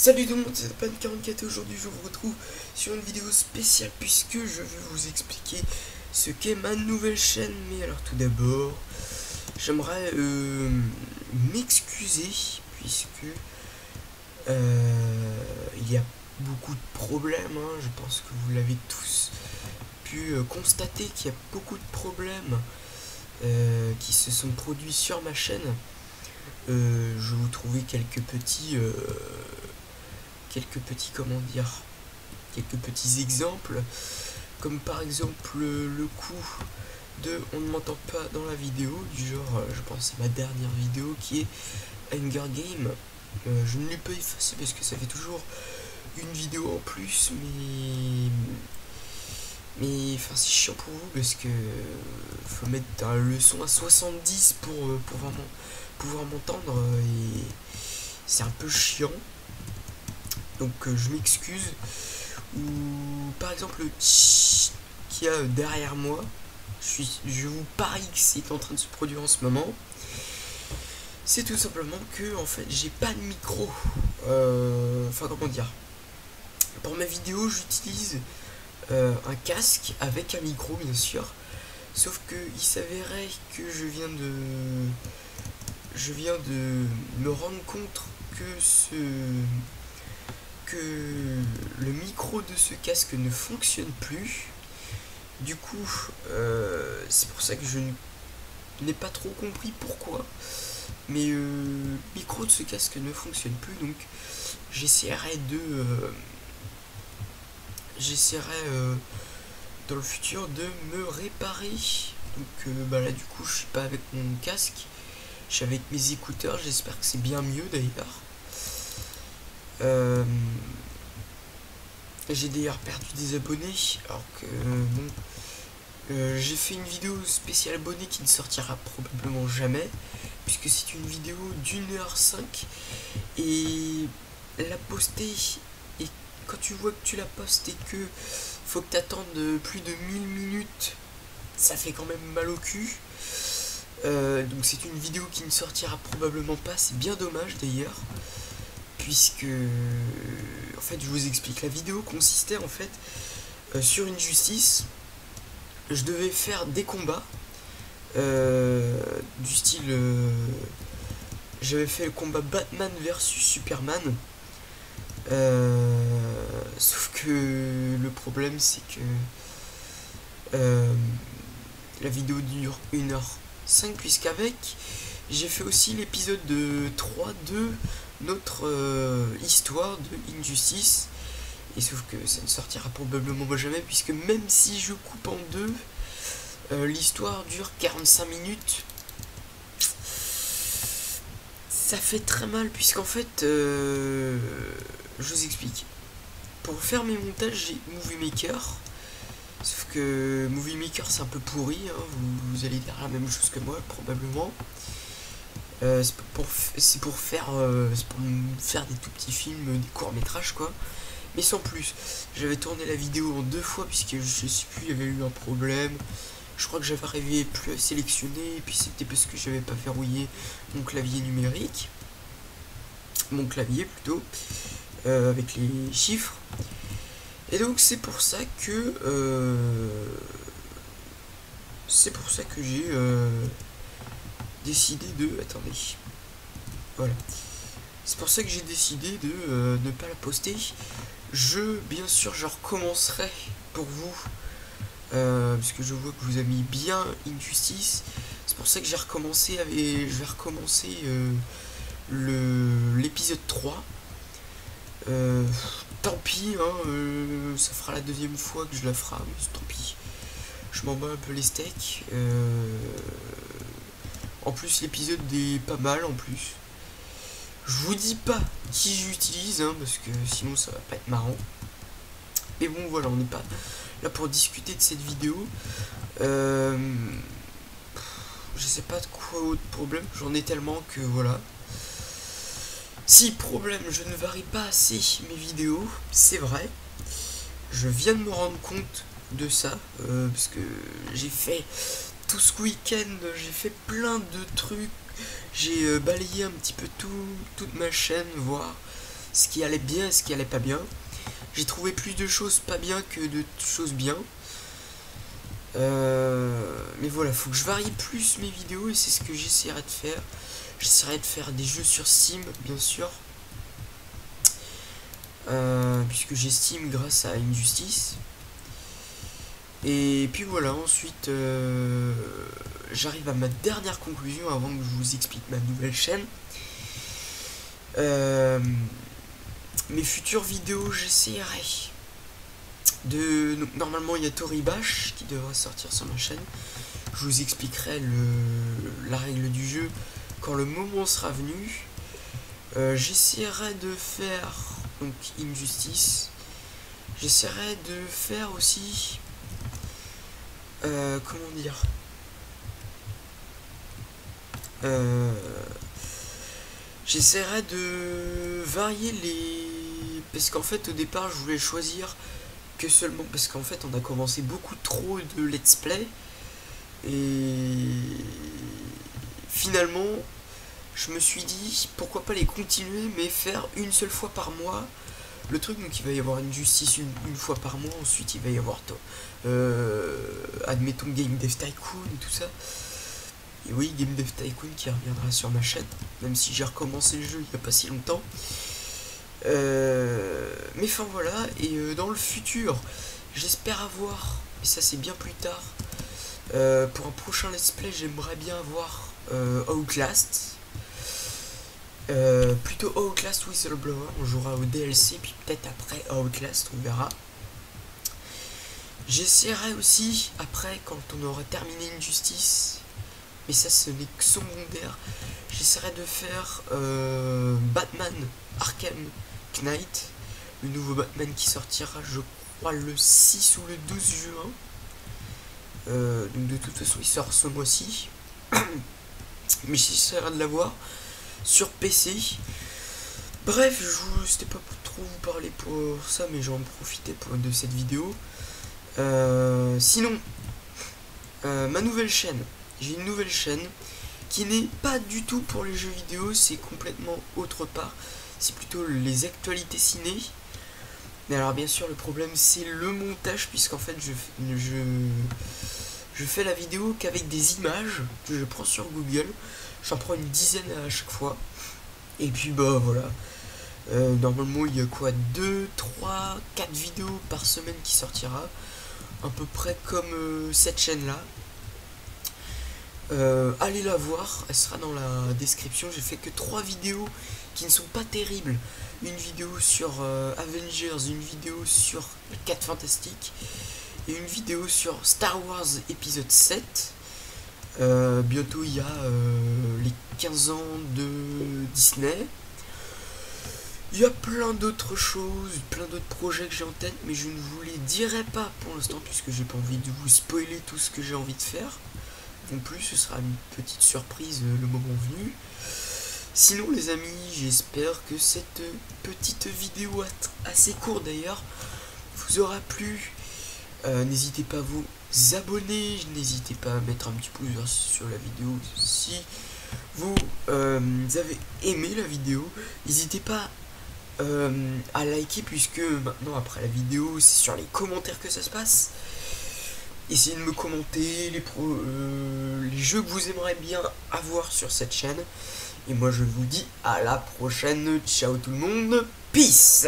Salut tout le monde, c'est Pan44 et aujourd'hui je vous retrouve sur une vidéo spéciale puisque je vais vous expliquer ce qu'est ma nouvelle chaîne. Mais alors tout d'abord, j'aimerais m'excuser puisque il y a beaucoup de problèmes, hein. Je pense que vous l'avez tous pu constater qu'il y a beaucoup de problèmes qui se sont produits sur ma chaîne. Je vais vous trouver quelques petits comment dire, quelques petits exemples, comme par exemple le coup de on ne m'entend pas dans la vidéo, du genre je pense à ma dernière vidéo qui est Hunger Game. Je ne l'ai pas effacé parce que ça fait toujours une vidéo en plus, mais enfin c'est chiant pour vous parce que faut mettre le son à 70 pour vraiment pouvoir m'entendre et c'est un peu chiant. Donc je m'excuse. Ou par exemple le tch qu'il y a derrière moi, je vous parie que c'est en train de se produire en ce moment. C'est tout simplement que en fait j'ai pas de micro. Enfin comment dire. Pour mes vidéos j'utilise un casque avec un micro bien sûr. Sauf que il s'avérait que je viens de me rendre compte que le micro de ce casque ne fonctionne plus. Du coup, c'est pour ça que je n'ai pas trop compris pourquoi. Mais le micro de ce casque ne fonctionne plus, donc j'essaierai dans le futur de me réparer. Donc bah là du coup je suis pas avec mon casque, je suis avec mes écouteurs, j'espère que c'est bien mieux d'ailleurs. J'ai d'ailleurs perdu des abonnés, alors que bon, j'ai fait une vidéo spéciale abonnés qui ne sortira probablement jamais, puisque c'est une vidéo d'1h05 et la poster, et quand tu vois que tu la postes et que faut que t'attendes plus de 1000 minutes, ça fait quand même mal au cul. Donc c'est une vidéo qui ne sortira probablement pas, c'est bien dommage d'ailleurs. Puisque en fait je vous explique, la vidéo consistait en fait sur une justice. Je devais faire des combats du style j'avais fait le combat Batman versus Superman, sauf que le problème c'est que la vidéo dure 1h05, puisqu'avec j'ai fait aussi l'épisode de 3 de notre histoire de Injustice, et sauf que ça ne sortira probablement jamais, puisque même si je coupe en deux, l'histoire dure 45 minutes. Ça fait très mal, puisqu'en fait je vous explique, pour faire mes montages j'ai Movie Maker, sauf que Movie Maker c'est un peu pourri, hein, vous allez dire la même chose que moi probablement. C'est pour faire des tout petits films, des courts métrages quoi, mais sans plus. J'avais tourné la vidéo en 2 fois puisque je sais plus, il y avait eu un problème. Je crois que j'avais arrivé plus à sélectionner, et puis c'était parce que j'avais pas verrouillé mon clavier numérique, mon clavier plutôt, avec les chiffres. Et donc c'est pour ça que j'ai décidé de... Attendez. Voilà. C'est pour ça que j'ai décidé de ne pas la poster. Bien sûr, je recommencerai pour vous. Parce que je vois que vous avez mis bien Injustice. C'est pour ça que j'ai recommencé je vais recommencer l'épisode 3. Tant pis, hein, ça fera la 2e fois que je la ferai, mais tant pis. Je m'en bats un peu les steaks. En plus l'épisode est pas mal en plus. Je vous dis pas qui j'utilise, hein, parce que sinon ça va pas être marrant. Mais bon voilà, on n'est pas là pour discuter de cette vidéo. Je sais pas de quoi autre problème, j'en ai tellement que voilà. Si problème, je ne varie pas assez mes vidéos, c'est vrai. Je viens de me rendre compte de ça, parce que j'ai fait tout ce week-end, j'ai fait plein de trucs, j'ai balayé un petit peu toute ma chaîne, voir ce qui allait bien et ce qui allait pas bien. J'ai trouvé plus de choses pas bien que de choses bien. Mais voilà, faut que je varie plus mes vidéos et c'est ce que j'essaierai de faire. J'essaierai de faire des jeux sur Steam, bien sûr. Puisque j'ai Steam grâce à Injustice. Et puis voilà, ensuite j'arrive à ma dernière conclusion avant que je vous explique ma nouvelle chaîne. Mes futures vidéos, j'essaierai donc, normalement il y a Toribash qui devrait sortir sur ma chaîne. Je vous expliquerai la règle du jeu quand le moment sera venu. J'essaierai de faire donc Injustice. J'essaierai de faire aussi comment dire, j'essaierai de varier parce qu'en fait au départ je voulais choisir que seulement parce qu'en fait on a commencé beaucoup trop de let's play et finalement je me suis dit pourquoi pas les continuer mais faire une seule fois par mois le truc. Donc il va y avoir une justice une fois par mois, ensuite il va y avoir admettons Game Dev Tycoon et tout ça. Et oui, Game Dev Tycoon qui reviendra sur ma chaîne, même si j'ai recommencé le jeu il n'y a pas si longtemps. Mais enfin voilà, et dans le futur, j'espère avoir, et ça c'est bien plus tard, pour un prochain let's play, j'aimerais bien avoir Outlast. Plutôt Outlast Whistleblower, on jouera au DLC, puis peut-être après Outlast, on verra. J'essaierai aussi, après, quand on aura terminé Injustice, mais ça ce n'est que secondaire, j'essaierai de faire Batman Arkham Knight, le nouveau Batman qui sortira, je crois, le 6 ou le 12 juin. Donc de toute façon, il sort ce mois-ci. Mais j'essaierai de l'avoir sur PC. Bref, c'était pas pour trop vous parler pour ça, mais j'en profitais de cette vidéo. Sinon, ma nouvelle chaîne, j'ai une nouvelle chaîne qui n'est pas du tout pour les jeux vidéo, c'est complètement autre part, c'est plutôt les actualités ciné. Mais alors bien sûr le problème c'est le montage, puisqu'en fait je fais la vidéo qu'avec des images que je prends sur Google. J'en prends une dizaine à chaque fois. Et puis bah voilà. Normalement il y a quoi, 2, 3, 4 vidéos par semaine qui sortira. À peu près comme cette chaîne là. Allez la voir, elle sera dans la description. J'ai fait que 3 vidéos qui ne sont pas terribles. Une vidéo sur Avengers, une vidéo sur 4 Fantastiques et une vidéo sur Star Wars épisode 7. Bientôt il y a les 15 ans de Disney. Il y a plein d'autres choses, plein d'autres projets que j'ai en tête, mais je ne vous les dirai pas pour l'instant puisque j'ai pas envie de vous spoiler tout ce que j'ai envie de faire. Non plus, ce sera une petite surprise le moment venu. Sinon les amis, j'espère que cette petite vidéo assez courte d'ailleurs vous aura plu. N'hésitez pas à vous abonner, n'hésitez pas à mettre un petit pouce sur la vidéo si vous avez aimé la vidéo. N'hésitez pas à liker, puisque maintenant après la vidéo c'est sur les commentaires que ça se passe. Essayez de me commenter les jeux que vous aimeriez bien avoir sur cette chaîne. Et moi je vous dis à la prochaine. Ciao tout le monde, peace.